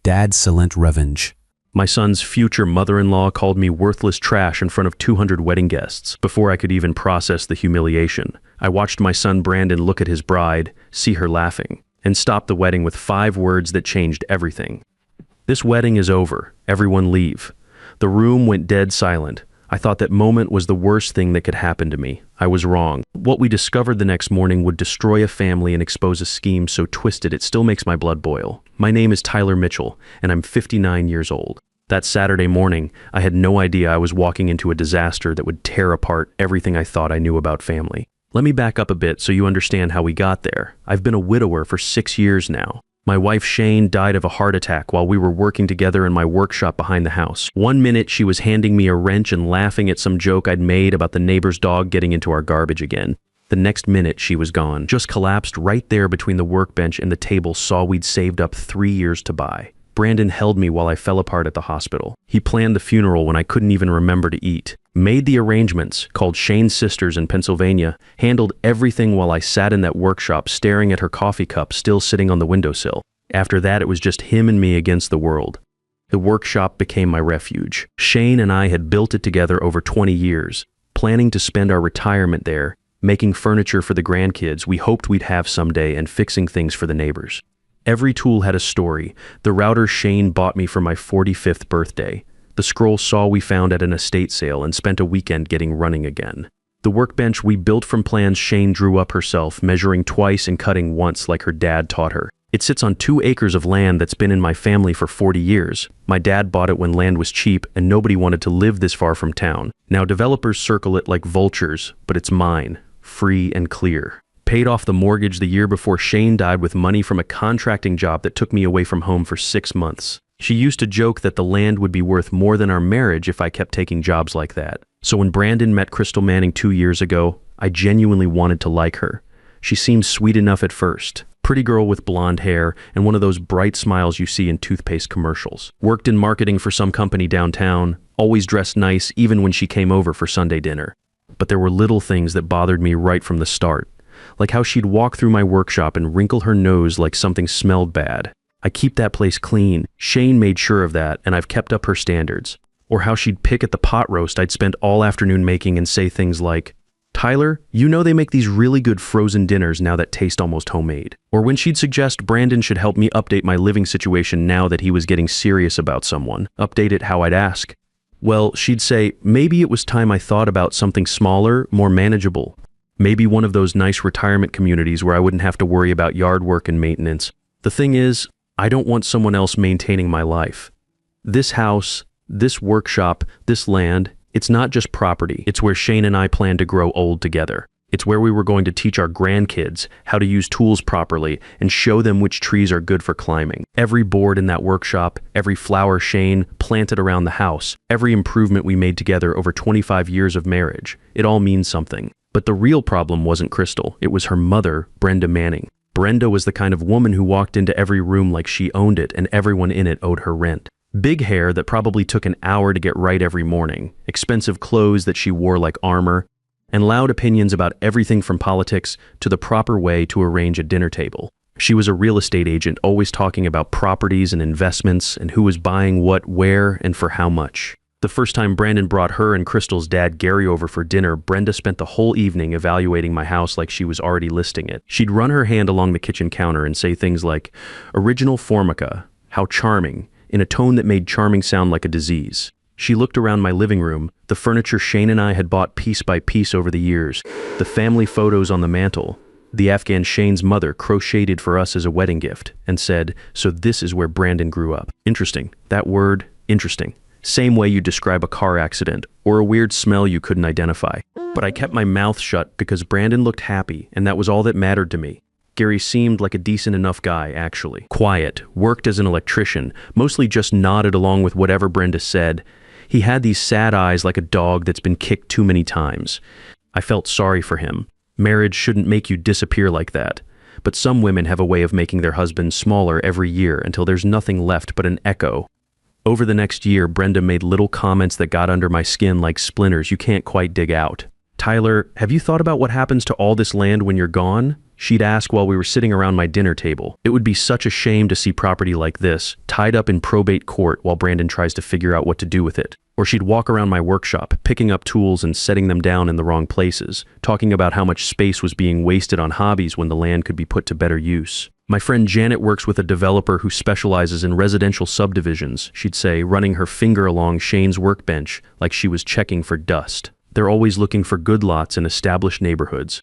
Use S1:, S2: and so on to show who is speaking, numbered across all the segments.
S1: Dad's silent revenge.
S2: My son's future mother-in-law called me worthless trash in front of 200 wedding guests before I could even process the humiliation. I watched my son Brandon look at his bride, see her laughing, and stop the wedding with 5 words that changed everything. This wedding is over. Everyone leave. The room went dead silent. I thought that moment was the worst thing that could happen to me. I was wrong. What we discovered the next morning would destroy a family and expose a scheme so twisted it still makes my blood boil. My name is Tyler Mitchell, and I'm 59 years old. That Saturday morning, I had no idea I was walking into a disaster that would tear apart everything I thought I knew about family. Let me back up a bit so you understand how we got there. I've been a widower for 6 years now. My wife Shane died of a heart attack while we were working together in my workshop behind the house. One minute she was handing me a wrench and laughing at some joke I'd made about the neighbor's dog getting into our garbage again. The next minute she was gone, just collapsed right there between the workbench and the table saw we'd saved up 3 years to buy. Brandon held me while I fell apart at the hospital. He planned the funeral when I couldn't even remember to eat. Made the arrangements, called Shane's sisters in Pennsylvania, handled everything while I sat in that workshop staring at her coffee cup still sitting on the windowsill. After that, it was just him and me against the world. The workshop became my refuge. Shane and I had built it together over 20 years, planning to spend our retirement there, making furniture for the grandkids we hoped we'd have someday and fixing things for the neighbors. Every tool had a story. The router Shane bought me for my 45th birthday. The scroll saw we found at an estate sale and spent a weekend getting running again. The workbench we built from plans Shane drew up herself, measuring twice and cutting once like her dad taught her. It sits on 2 acres of land that's been in my family for 40 years. My dad bought it when land was cheap and nobody wanted to live this far from town. Now developers circle it like vultures, but it's mine, free and clear. Paid off the mortgage the year before Shane died with money from a contracting job that took me away from home for 6 months. She used to joke that the land would be worth more than our marriage if I kept taking jobs like that. So when Brandon met Crystal Manning 2 years ago, I genuinely wanted to like her. She seemed sweet enough at first. Pretty girl with blonde hair and one of those bright smiles you see in toothpaste commercials. Worked in marketing for some company downtown, always dressed nice even when she came over for Sunday dinner. But there were little things that bothered me right from the start. Like how she'd walk through my workshop and wrinkle her nose like something smelled bad. I keep that place clean. Shane made sure of that, and I've kept up her standards. Or how she'd pick at the pot roast I'd spent all afternoon making and say things like, "Tyler, you know they make these really good frozen dinners now that taste almost homemade." Or when she'd suggest Brandon should help me update my living situation now that he was getting serious about someone. Update it how I'd ask. Well, she'd say, maybe it was time I thought about something smaller, more manageable. Maybe one of those nice retirement communities where I wouldn't have to worry about yard work and maintenance. The thing is, I don't want someone else maintaining my life. This house, this workshop, this land, it's not just property. It's where Shane and I plan to grow old together. It's where we were going to teach our grandkids how to use tools properly and show them which trees are good for climbing. Every board in that workshop, every flower Shane planted around the house, every improvement we made together over 25 years of marriage, it all means something. But the real problem wasn't Crystal. It was her mother, Brenda Manning. Brenda was the kind of woman who walked into every room like she owned it and everyone in it owed her rent. Big hair that probably took an hour to get right every morning, expensive clothes that she wore like armor, and loud opinions about everything from politics to the proper way to arrange a dinner table. She was a real estate agent, always talking about properties and investments and who was buying what, where, and for how much. The first time Brandon brought her and Crystal's dad Gary over for dinner, Brenda spent the whole evening evaluating my house like she was already listing it. She'd run her hand along the kitchen counter and say things like, "Original Formica, how charming," in a tone that made charming sound like a disease. She looked around my living room, the furniture Shane and I had bought piece by piece over the years, the family photos on the mantle, the Afghan Shane's mother crocheted for us as a wedding gift, and said, "So this is where Brandon grew up." Interesting. That word, interesting. Same way you describe a car accident or a weird smell you couldn't identify. But I kept my mouth shut because Brandon looked happy and that was all that mattered to me. Gary seemed like a decent enough guy, actually. Quiet, worked as an electrician, mostly just nodded along with whatever Brenda said. He had these sad eyes like a dog that's been kicked too many times. I felt sorry for him. Marriage shouldn't make you disappear like that. But some women have a way of making their husbands smaller every year until there's nothing left but an echo. Over the next year, Brenda made little comments that got under my skin like splinters you can't quite dig out. "Tyler, have you thought about what happens to all this land when you're gone?" She'd ask while we were sitting around my dinner table. It would be such a shame to see property like this, tied up in probate court while Brandon tries to figure out what to do with it. Or she'd walk around my workshop, picking up tools and setting them down in the wrong places, talking about how much space was being wasted on hobbies when the land could be put to better use. My friend Janet works with a developer who specializes in residential subdivisions, she'd say, running her finger along Shane's workbench like she was checking for dust. They're always looking for good lots in established neighborhoods.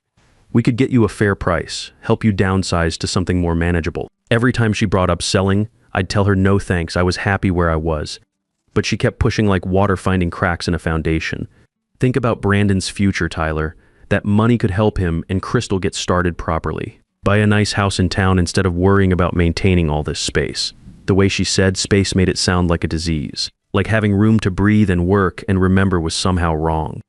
S2: We could get you a fair price, help you downsize to something more manageable. Every time she brought up selling, I'd tell her no thanks, I was happy where I was. But she kept pushing like water finding cracks in a foundation. Think about Brandon's future, Tyler. That money could help him and Crystal get started properly. Buy a nice house in town instead of worrying about maintaining all this space. The way she said space made it sound like a disease. Like having room to breathe and work and remember was somehow wrong.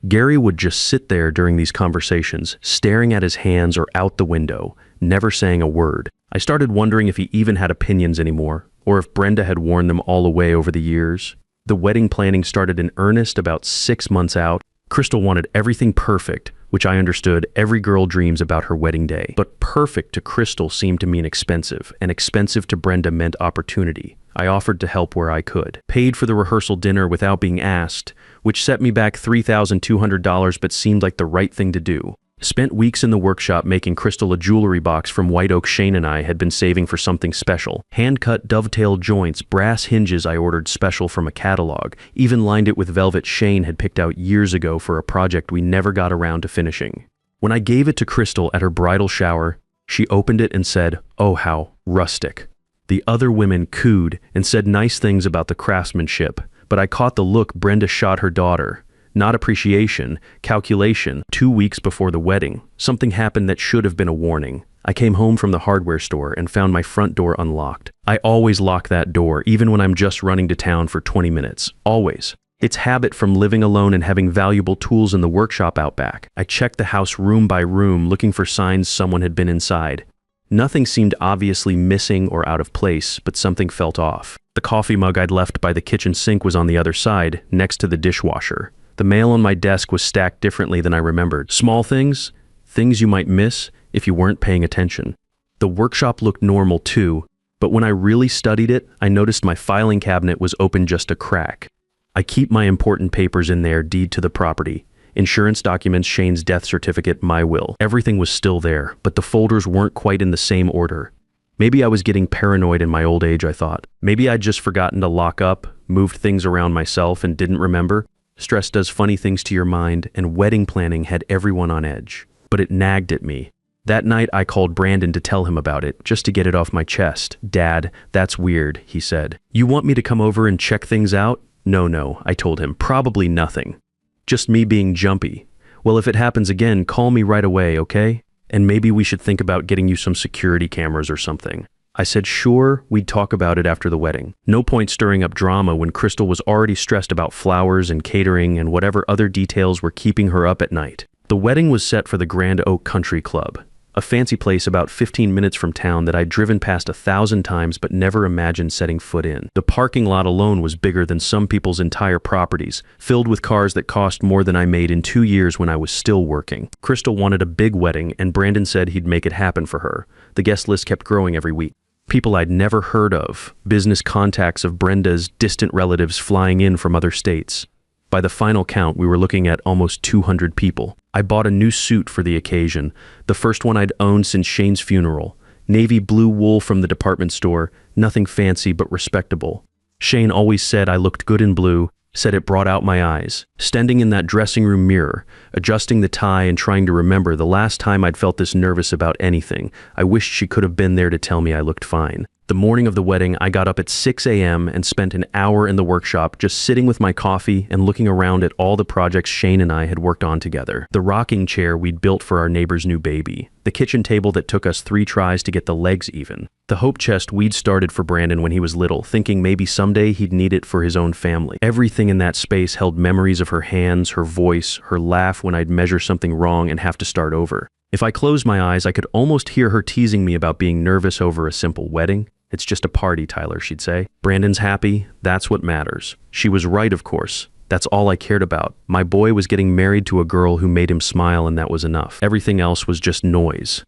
S2: Gary would just sit there during these conversations, staring at his hands or out the window, never saying a word. I started wondering if he even had opinions anymore, or if Brenda had worn them all away over the years. The wedding planning started in earnest about 6 months out. Crystal wanted everything perfect, which I understood every girl dreams about her wedding day. But perfect to Crystal seemed to mean expensive, and expensive to Brenda meant opportunity. I offered to help where I could. Paid for the rehearsal dinner without being asked, which set me back $3,200 but seemed like the right thing to do. Spent weeks in the workshop making Crystal a jewelry box from white oak Shane and I had been saving for something special. Hand-cut dovetail joints, brass hinges I ordered special from a catalog, even lined it with velvet Shane had picked out years ago for a project we never got around to finishing. When I gave it to Crystal at her bridal shower, she opened it and said, "Oh, how rustic." The other women cooed and said nice things about the craftsmanship, but I caught the look Brenda shot her daughter. Not appreciation, calculation. 2 weeks before the wedding, something happened that should have been a warning. I came home from the hardware store and found my front door unlocked. I always lock that door, even when I'm just running to town for 20 minutes. Always. It's habit from living alone and having valuable tools in the workshop out back. I checked the house room by room, looking for signs someone had been inside. Nothing seemed obviously missing or out of place, but something felt off. The coffee mug I'd left by the kitchen sink was on the other side, next to the dishwasher. The mail on my desk was stacked differently than I remembered. Small things, things you might miss if you weren't paying attention. The workshop looked normal too, but when I really studied it, I noticed my filing cabinet was open just a crack. I keep my important papers in there, deed to the property. Insurance documents, Shane's death certificate, my will. Everything was still there, but the folders weren't quite in the same order. Maybe I was getting paranoid in my old age, I thought. Maybe I'd just forgotten to lock up, moved things around myself and didn't remember. Stress does funny things to your mind, and wedding planning had everyone on edge. But it nagged at me. That night I called Brandon to tell him about it, just to get it off my chest. "Dad, that's weird," he said. "You want me to come over and check things out?" No, I told him. Probably nothing. Just me being jumpy. "Well, if it happens again, call me right away, okay? And maybe we should think about getting you some security cameras or something." I said sure, we'd talk about it after the wedding. No point stirring up drama when Crystal was already stressed about flowers and catering and whatever other details were keeping her up at night. The wedding was set for the Grand Oak Country Club, a fancy place about 15 minutes from town that I'd driven past 1,000 times but never imagined setting foot in. The parking lot alone was bigger than some people's entire properties, filled with cars that cost more than I made in 2 years when I was still working. Crystal wanted a big wedding, and Brandon said he'd make it happen for her. The guest list kept growing every week. People I'd never heard of, business contacts of Brenda's distant relatives flying in from other states. By the final count, we were looking at almost 200 people. I bought a new suit for the occasion, the first one I'd owned since Shane's funeral. Navy blue wool from the department store, nothing fancy but respectable. Shane always said I looked good in blue, said it brought out my eyes. Standing in that dressing room mirror, adjusting the tie and trying to remember the last time I'd felt this nervous about anything, I wished she could have been there to tell me I looked fine. The morning of the wedding, I got up at 6 a.m. and spent an hour in the workshop just sitting with my coffee and looking around at all the projects Shane and I had worked on together. The rocking chair we'd built for our neighbor's new baby. The kitchen table that took us 3 tries to get the legs even. The hope chest we'd started for Brandon when he was little, thinking maybe someday he'd need it for his own family. Everything in that space held memories of her hands, her voice, her laugh when I'd measure something wrong and have to start over. If I closed my eyes, I could almost hear her teasing me about being nervous over a simple wedding. "It's just a party, Tyler," she'd say. "Brandon's happy, that's what matters." She was right, of course. That's all I cared about. My boy was getting married to a girl who made him smile, and that was enough. Everything else was just noise.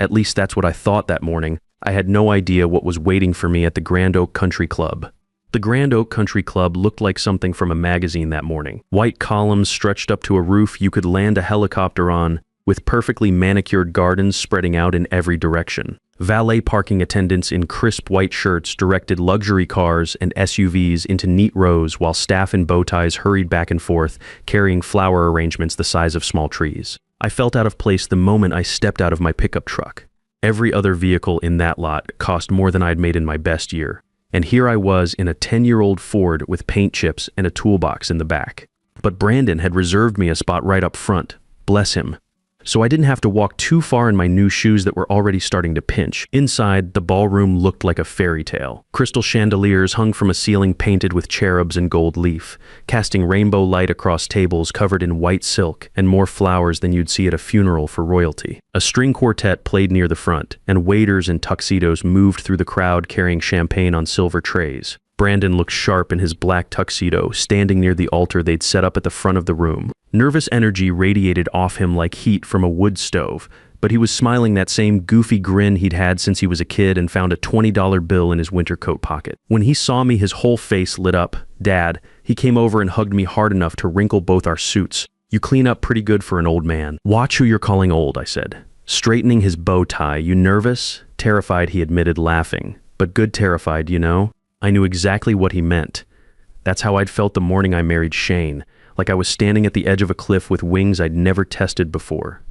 S2: At least that's what I thought that morning. I had no idea what was waiting for me at the Grand Oak Country Club. The Grand Oak Country Club looked like something from a magazine that morning. White columns stretched up to a roof you could land a helicopter on, with perfectly manicured gardens spreading out in every direction. Valet parking attendants in crisp white shirts directed luxury cars and SUVs into neat rows while staff in bow ties hurried back and forth, carrying flower arrangements the size of small trees. I felt out of place the moment I stepped out of my pickup truck. Every other vehicle in that lot cost more than I'd made in my best year. And here I was in a 10-year-old Ford with paint chips and a toolbox in the back. But Brandon had reserved me a spot right up front. Bless him. So I didn't have to walk too far in my new shoes that were already starting to pinch. Inside, the ballroom looked like a fairy tale. Crystal chandeliers hung from a ceiling painted with cherubs and gold leaf, casting rainbow light across tables covered in white silk and more flowers than you'd see at a funeral for royalty. A string quartet played near the front, and waiters in tuxedos moved through the crowd carrying champagne on silver trays. Brandon looked sharp in his black tuxedo, standing near the altar they'd set up at the front of the room. Nervous energy radiated off him like heat from a wood stove, but he was smiling that same goofy grin he'd had since he was a kid and found a $20 bill in his winter coat pocket. When he saw me, his whole face lit up. Dad, he came over and hugged me hard enough to wrinkle both our suits. You clean up pretty good for an old man. Watch who you're calling old, I said. Straightening his bow tie. You nervous? Terrified, he admitted, laughing. But good terrified, you know? I knew exactly what he meant. That's how I'd felt the morning I married Shane, like I was standing at the edge of a cliff with wings I'd never tested before.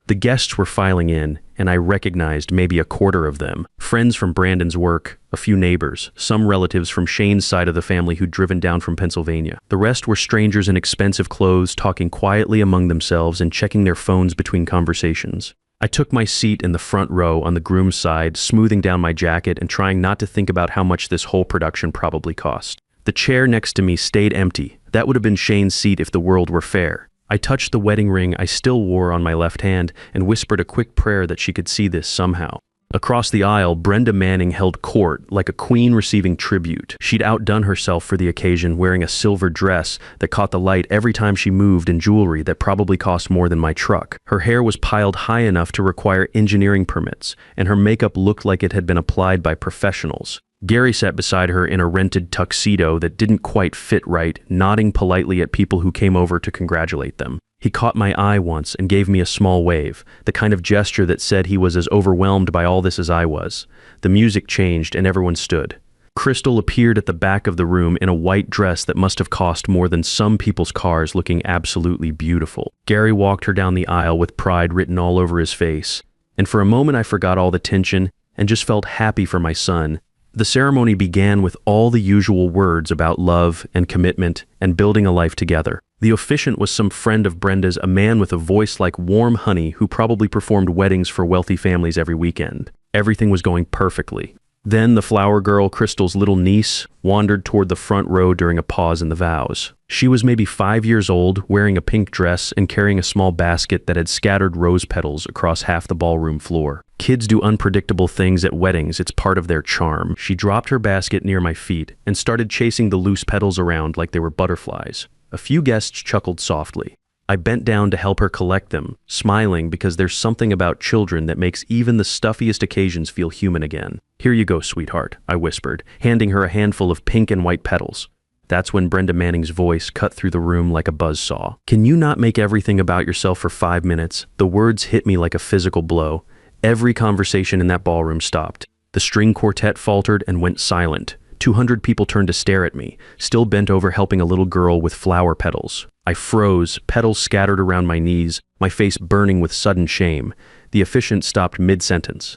S2: The guests were filing in, and I recognized maybe a quarter of them. Friends from Brandon's work, a few neighbors, some relatives from Shane's side of the family who'd driven down from Pennsylvania. The rest were strangers in expensive clothes, talking quietly among themselves and checking their phones between conversations. I took my seat in the front row on the groom's side, smoothing down my jacket and trying not to think about how much this whole production probably cost. The chair next to me stayed empty. That would have been Shane's seat if the world were fair. I touched the wedding ring I still wore on my left hand and whispered a quick prayer that she could see this somehow. Across the aisle, Brenda Manning held court like a queen receiving tribute. She'd outdone herself for the occasion, wearing a silver dress that caught the light every time she moved and jewelry that probably cost more than my truck. Her hair was piled high enough to require engineering permits, and her makeup looked like it had been applied by professionals. Gary sat beside her in a rented tuxedo that didn't quite fit right, nodding politely at people who came over to congratulate them. He caught my eye once and gave me a small wave, the kind of gesture that said he was as overwhelmed by all this as I was. The music changed and everyone stood. Crystal appeared at the back of the room in a white dress that must have cost more than some people's cars, looking absolutely beautiful. Gary walked her down the aisle with pride written all over his face, and for a moment I forgot all the tension and just felt happy for my son. The ceremony began with all the usual words about love and commitment and building a life together. The officiant was some friend of Brenda's, a man with a voice like warm honey who probably performed weddings for wealthy families every weekend. Everything was going perfectly. Then the flower girl, Crystal's little niece, wandered toward the front row during a pause in the vows. She was maybe 5 years old, wearing a pink dress and carrying a small basket that had scattered rose petals across half the ballroom floor. Kids do unpredictable things at weddings, it's part of their charm. She dropped her basket near my feet and started chasing the loose petals around like they were butterflies. A few guests chuckled softly. I bent down to help her collect them, smiling because there's something about children that makes even the stuffiest occasions feel human again. Here you go, sweetheart, I whispered, handing her a handful of pink and white petals. That's when Brenda Manning's voice cut through the room like a buzzsaw. Can you not make everything about yourself for 5 minutes? The words hit me like a physical blow. Every conversation in that ballroom stopped. The string quartet faltered and went silent. 200 people turned to stare at me, still bent over helping a little girl with flower petals. I froze, petals scattered around my knees, my face burning with sudden shame. The officiant stopped mid-sentence.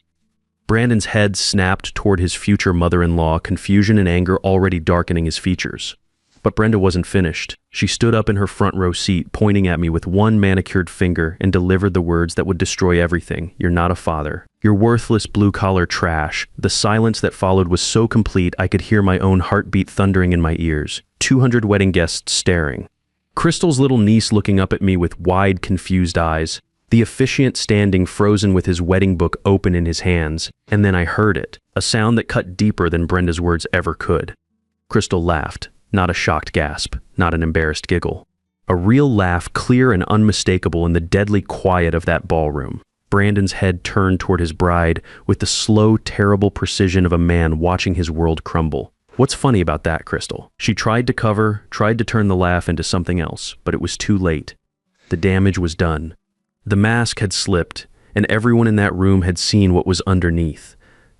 S2: Brandon's head snapped toward his future mother-in-law, confusion and anger already darkening his features. But Brenda wasn't finished. She stood up in her front row seat, pointing at me with one manicured finger, and delivered the words that would destroy everything. You're not a father. You're worthless blue-collar trash. The silence that followed was so complete I could hear my own heartbeat thundering in my ears. 200 wedding guests staring. Crystal's little niece looking up at me with wide, confused eyes. The officiant standing frozen with his wedding book open in his hands. And then I heard it, a sound that cut deeper than Brenda's words ever could. Crystal laughed. Not a shocked gasp, not an embarrassed giggle. A real laugh, clear and unmistakable in the deadly quiet of that ballroom. Brandon's head turned toward his bride with the slow, terrible precision of a man watching his world crumble. What's funny about that, Crystal? She tried to cover, tried to turn the laugh into something else, but it was too late. The damage was done. The mask had slipped, and everyone in that room had seen what was underneath.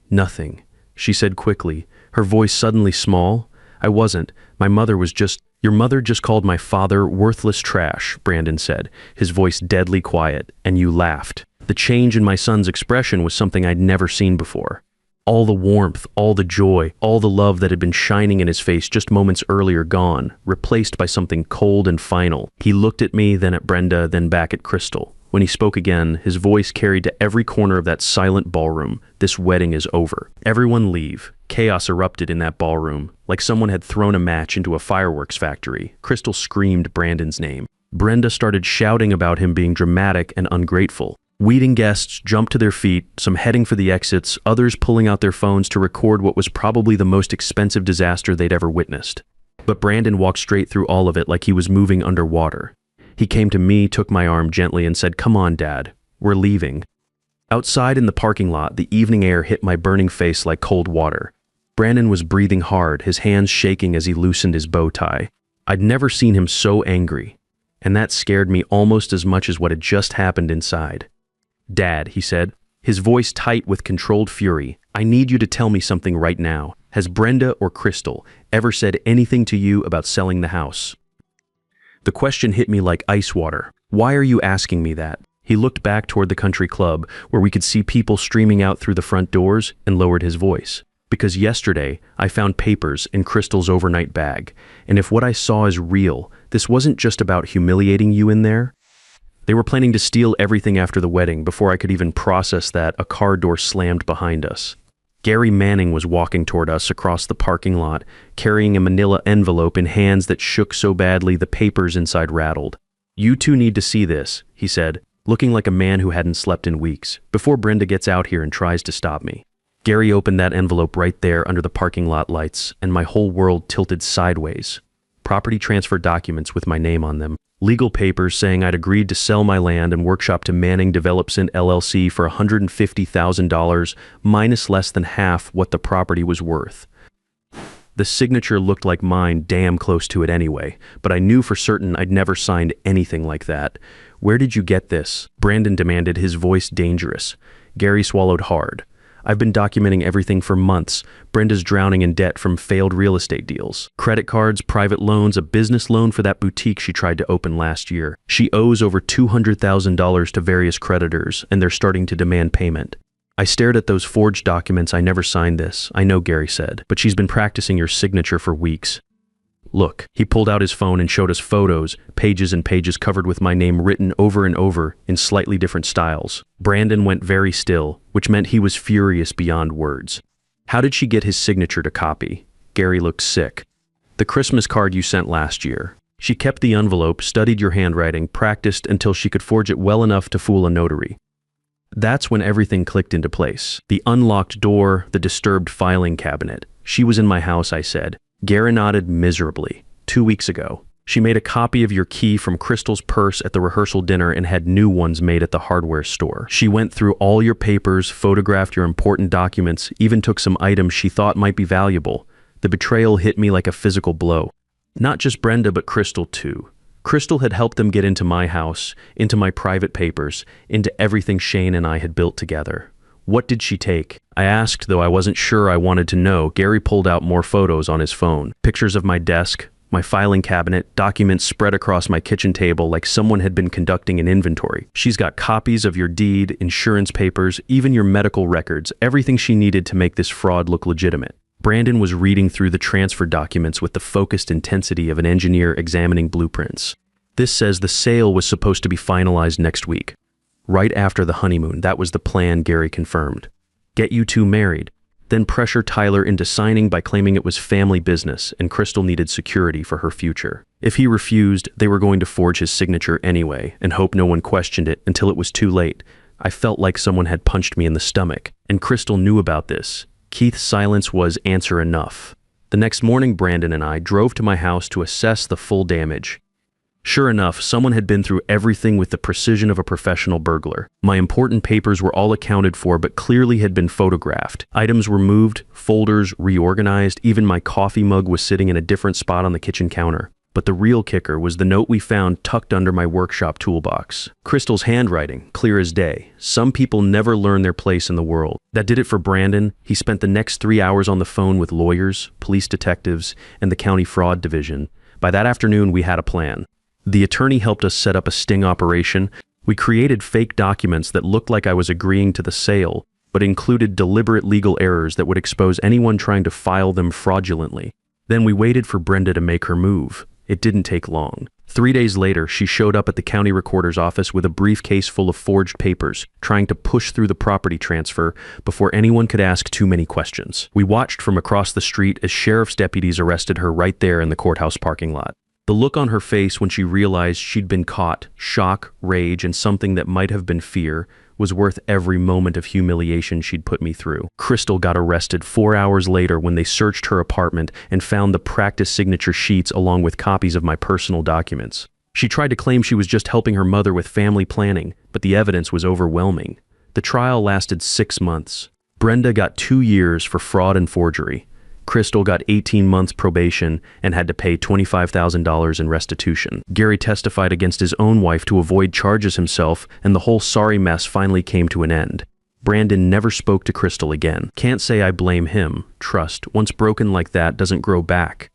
S2: Nothing, she said quickly, her voice suddenly small. I wasn't. My mother was just— Your mother just called my father worthless trash, Brandon said, his voice deadly quiet, and you laughed. The change in my son's expression was something I'd never seen before. All the warmth, all the joy, all the love that had been shining in his face just moments earlier gone, replaced by something cold and final. He looked at me, then at Brenda, then back at Crystal. When he spoke again, his voice carried to every corner of that silent ballroom. This wedding is over. Everyone leave. Chaos erupted in that ballroom, like someone had thrown a match into a fireworks factory. Crystal screamed Brandon's name. Brenda started shouting about him being dramatic and ungrateful. Waiting guests jumped to their feet, some heading for the exits, others pulling out their phones to record what was probably the most expensive disaster they'd ever witnessed. But Brandon walked straight through all of it like he was moving underwater. He came to me, took my arm gently, and said, "Come on, Dad. We're leaving." Outside in the parking lot, the evening air hit my burning face like cold water. Brandon was breathing hard, his hands shaking as he loosened his bow tie. I'd never seen him so angry, and that scared me almost as much as what had just happened inside. "Dad," he said, his voice tight with controlled fury, "I need you to tell me something right now. Has Brenda or Crystal ever said anything to you about selling the house?" The question hit me like ice water. "Why are you asking me that?" He looked back toward the country club, where we could see people streaming out through the front doors, and lowered his voice. "Because yesterday, I found papers in Crystal's overnight bag, and if what I saw is real, this wasn't just about humiliating you in there. They were planning to steal everything after the wedding. Before I could even process that, a car door slammed behind us. Gary Manning was walking toward us across the parking lot, carrying a manila envelope in hands that shook so badly the papers inside rattled. "You two need to see this," he said, looking like a man who hadn't slept in weeks, "before Brenda gets out here and tries to stop me." Gary opened that envelope right there under the parking lot lights, and my whole world tilted sideways. Property transfer documents with my name on them. Legal papers saying I'd agreed to sell my land and workshop to Manning Development LLC for $150,000, minus less than half what the property was worth. The signature looked like mine, damn close to it anyway, but I knew for certain I'd never signed anything like that. "Where did you get this?" Brandon demanded, his voice dangerous. Gary swallowed hard. "I've been documenting everything for months. Brenda's drowning in debt from failed real estate deals. Credit cards, private loans, a business loan for that boutique she tried to open last year. She owes over $200,000 to various creditors, and they're starting to demand payment." I stared at those forged documents. "I never signed this," I know, Gary said, "but she's been practicing your signature for weeks." "Look." He pulled out his phone and showed us photos, pages and pages covered with my name written over and over in slightly different styles. Brandon went very still, which meant he was furious beyond words. "How did she get his signature to copy?" Gary looked sick. "The Christmas card you sent last year. She kept the envelope, studied your handwriting, practiced until she could forge it well enough to fool a notary." That's when everything clicked into place. The unlocked door, the disturbed filing cabinet. "She was in my house," I said. Gary nodded miserably. 2 weeks ago. She made a copy of your key from Crystal's purse at the rehearsal dinner and had new ones made at the hardware store. She went through all your papers, photographed your important documents, even took some items she thought might be valuable. The betrayal hit me like a physical blow. Not just Brenda, but Crystal too. Crystal had helped them get into my house, into my private papers, into everything Shane and I had built together. What did she take? I asked, though I wasn't sure I wanted to know. Gary pulled out more photos on his phone. Pictures of my desk, my filing cabinet, documents spread across my kitchen table like someone had been conducting an inventory. "She's got copies of your deed, insurance papers, even your medical records, everything she needed to make this fraud look legitimate." Brandon was reading through the transfer documents with the focused intensity of an engineer examining blueprints. "This says the sale was supposed to be finalized next week. Right after the honeymoon, that was the plan," Gary confirmed. "Get you two married, then pressure Tyler into signing by claiming it was family business and Crystal needed security for her future. If he refused, they were going to forge his signature anyway and hope no one questioned it until it was too late. I felt like someone had punched me in the stomach, and Crystal knew about this. Keith's silence was answer enough. The next morning, Brandon and I drove to my house to assess the full damage. Sure enough, someone had been through everything with the precision of a professional burglar. My important papers were all accounted for, but clearly had been photographed. Items were moved, folders reorganized, even my coffee mug was sitting in a different spot on the kitchen counter. But the real kicker was the note we found tucked under my workshop toolbox. Crystal's handwriting, clear as day. Some people never learn their place in the world. That did it for Brandon. He spent the next 3 hours on the phone with lawyers, police detectives, and the county fraud division. By that afternoon, we had a plan. The attorney helped us set up a sting operation. We created fake documents that looked like I was agreeing to the sale, but included deliberate legal errors that would expose anyone trying to file them fraudulently. Then we waited for Brenda to make her move. It didn't take long. 3 days later, she showed up at the county recorder's office with a briefcase full of forged papers, trying to push through the property transfer before anyone could ask too many questions. We watched from across the street as sheriff's deputies arrested her right there in the courthouse parking lot. The look on her face when she realized she'd been caught, shock, rage, and something that might have been fear, was worth every moment of humiliation she'd put me through. Crystal got arrested 4 hours later when they searched her apartment and found the practice signature sheets along with copies of my personal documents. She tried to claim she was just helping her mother with family planning, but the evidence was overwhelming. The trial lasted 6 months. Brenda got 2 years for fraud and forgery. Crystal got 18 months probation and had to pay $25,000 in restitution. Gary testified against his own wife to avoid charges himself, and the whole sorry mess finally came to an end. Brandon never spoke to Crystal again. Can't say I blame him. Trust, once broken like that, doesn't grow back.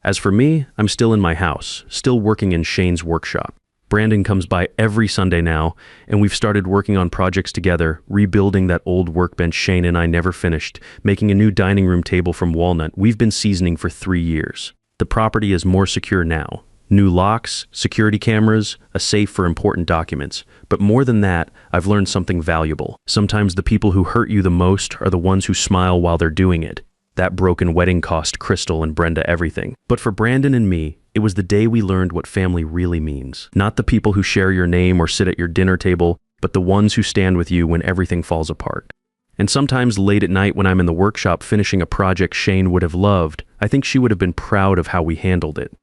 S2: As for me, I'm still in my house, still working in Shane's workshop. Brandon comes by every Sunday now, and we've started working on projects together, rebuilding that old workbench Shane and I never finished, making a new dining room table from walnut we've been seasoning for 3 years. The property is more secure now. New locks, security cameras, a safe for important documents. But more than that, I've learned something valuable. Sometimes the people who hurt you the most are the ones who smile while they're doing it. That broken wedding cost Crystal and Brenda everything. But for Brandon and me, it was the day we learned what family really means. Not the people who share your name or sit at your dinner table, but the ones who stand with you when everything falls apart. And sometimes late at night when I'm in the workshop finishing a project Shane would have loved, I think she would have been proud of how we handled it.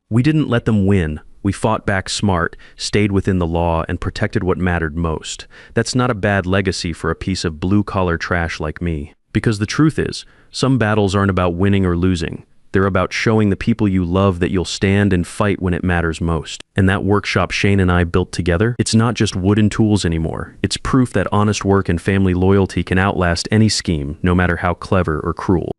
S2: We didn't let them win. We fought back smart, stayed within the law, and protected what mattered most. That's not a bad legacy for a piece of blue-collar trash like me. Because the truth is, some battles aren't about winning or losing. They're about showing the people you love that you'll stand and fight when it matters most. And that workshop Shane and I built together, it's not just wooden tools anymore. It's proof that honest work and family loyalty can outlast any scheme, no matter how clever or cruel.